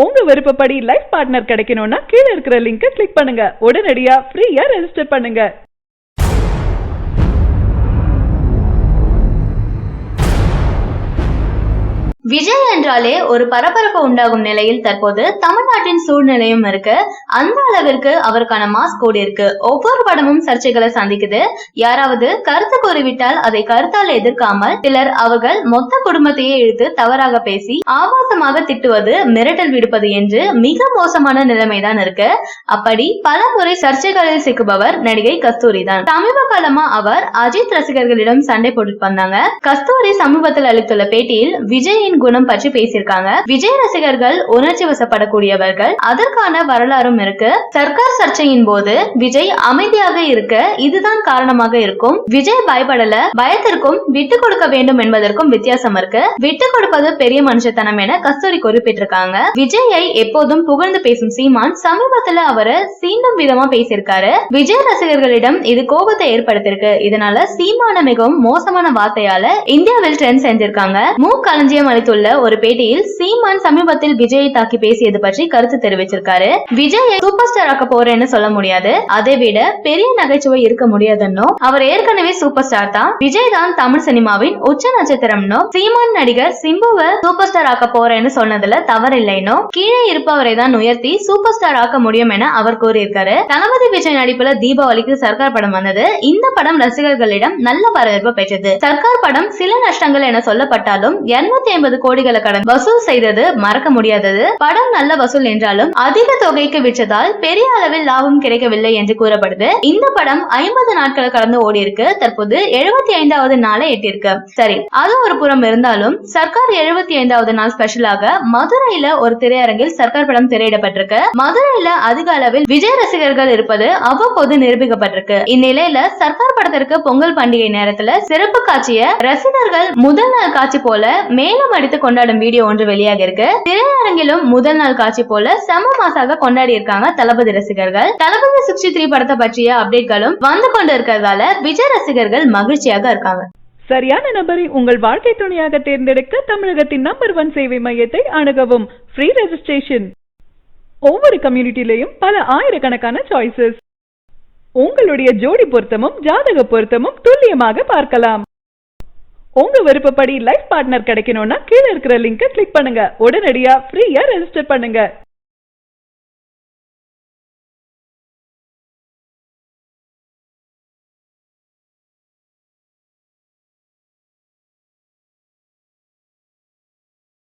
உங்க விருப்பப்படி life partner கிடைக்கணும்னா கீழ இருக்கிற லிங்கை கிளிக் பண்ணுங்க. உடனடியா ஃப்ரீயா ரெஜிஸ்டர் பண்ணுங்க. விஜய் என்றாலே ஒரு பரபரப்பு உண்டாகும் நிலையில் தற்போது தமிழ்நாட்டின் சூழ்நிலையும் இருக்கு. அந்த அளவிற்கு அவருக்கான மாஸ் கூடி இருக்கு. ஒவ்வொரு படமும் சர்ச்சைகளை சந்திக்குது. யாராவது கருத்து கூறிவிட்டால் அதை கருத்தால் எதிர்க்காமல் சிலர் அவர்கள் மொத்த குடும்பத்தையே இழுத்து தவறாக பேசி ஆபாசமாக திட்டுவது, மிரட்டல் விடுப்பது என்று மிக மோசமான நிலைமைதான் இருக்கு. அப்படி பல முறை சர்ச்சைகளில் சிக்குபவர் நடிகை கஸ்தூரி தான். சமீப காலமா அவர் அஜித் ரசிகர்களிடம் சண்டை போட்டு வந்தாங்க. கஸ்தூரி சமீபத்தில் அளித்துள்ள பேட்டியில் விஜயின் குணம் பற்றி பேசியிருக்காங்க. விஜய் ரசிகர்கள் உணர்ச்சி வசப்படக்கூடியவர்கள், அதற்கான வரலாறும் இருக்கு. சர்க்கார் சர்ச்சையின் போது விஜய் அமைதியாக இருக்க இதுதான் காரணமாக இருக்கும். விஜய் பயப்படல, பயத்திற்கும் விட்டு கொடுக்க வேண்டும் என்பதற்கும் வித்தியாசம் இருக்கு. விட்டு கொடுப்பது பெரிய மனுஷத்தனம் என கஸ்தூரி குறிப்பிட்டிருக்காங்க. விஜயை எப்போதும் புகழ்ந்து பேசும் சீமான் சமீபத்துல அவரை சீண்டும் விதமா பேசியிருக்காரு. விஜய் ரசிகர்களிடம் இது கோபத்தை ஏற்படுத்திருக்கு. இதனால சீமான மிகவும் மோசமான வார்த்தையால இந்தியாவில் ட்ரெண்ட் செஞ்சிருக்காங்க. களஞ்சியம் அளித்துள்ள ஒரு பேட்டியில் சீமான் சமீபத்தில் விஜயை தாக்கி பேசியது பற்றி கருத்து தெரிவிச்சிருக்காரு. விஜயை சூப்பர் ஸ்டார் ஆக்க போறேன்னு சொல்ல முடியாது, அதை விட பெரிய நகைச்சுவை இருக்க முடியாதுன்னு. அவர் ஏற்கனவே சூப்பர் ஸ்டார் தான். விஜய் தான் தமிழ் சினிமாவின் உச்ச நட்சத்திரம்னு சீமான் நடிகர் சிம்புவை சூப்பர் ஸ்டார் ஆக்க போறேன்னு சொன்னதுல தவறில்லைன்னு, கீழே இருப்பவரை தான் உயர்த்தி சூப்பர் ஸ்டார் ஆக்க முடியும் என அவர் கூறியிருக்காரு. தளபதி விஜய் நடிப்புல தீபாவளிக்கு சர்க்கார் படம் வந்தது. இந்த படம் ரசிகர்களிடம் நல்ல வரவேற்பு பெற்றது. சர்க்கார் படம் சில நஷ்டங்கள் என சொல்லப்பட்டாலும் 250 கோடிகளை கடன் வசூல் செய்தது மறக்க முடியாதது. படம் நல்ல வசூல் என்றாலும் அதிக தொகைக்கு விற்றதால் பெரிய அளவில் லாபம் கிடைக்கவில்லை என்று கூறப்படுது. இந்த படம் 50 நாட்களை கடந்து ஓடி இருக்கு. தற்போது 75வது நாளை எட்டிருக்கு. சரி, அது ஒரு புறம் இருந்தாலும் சர்க்கார் 75வது நாள் ஸ்பெஷலாக மதுரையில ஒரு திரையரங்கில் சர்க்கார் படம் திரையிடப்பட்டிருக்கு. மதுரையில அதிக அளவில் விஜய் ரசிகர்கள் இருப்பது அவ்வப்போது நிரூபிக்கப்பட்டிருக்கு. இந்நிலையில சர்க்கார் படத்திற்கு பொங்கல் பண்டிகை நேரத்துல சிறப்பு காட்சிய ரசிகர்கள் முதல் நாள் காட்சி போல மேலும் அடித்து கொண்டாடும் வீடியோ ஒன்று வெளியாக இருக்கு. திரையரங்கிலும் முதல் நாள் காட்சி போல செம மாசாக கொண்டாடி இருக்காங்க தளபதி ரசிகர்கள். தளபதி 63 படத்தை பற்றிய அப்டேட்களும் வந்து கொண்டு இருக்கிறதால விஜய் ரசிகர்கள் மகிழ்ச்சியாக இருக்காங்க. சரியான நபரை உங்கள் வாழ்க்கை துணையாக தேர்ந்தெடுக்க தமிழகத்தின் நம்பர் 1 சேவை மையத்தை அணுகவும். Free registration. ஒவ்வொரு கம்யூனிட்டிலையும் பல ஆயிரக்கணக்கான சாய்ஸஸ். உங்களுடைய ஜோடி பொருத்தமும் ஜாதக பொருத்தமும் துல்லியமாக பார்க்கலாம். உங்க விருப்பப்படி லைஃப் பார்ட்னர் கிடைக்கணும்னா கீழ இருக்கிற லிங்கை கிளிக் பண்ணுங்க. உடனடியா ஃப்ரீயா ரெஜிஸ்டர் பண்ணுங்க.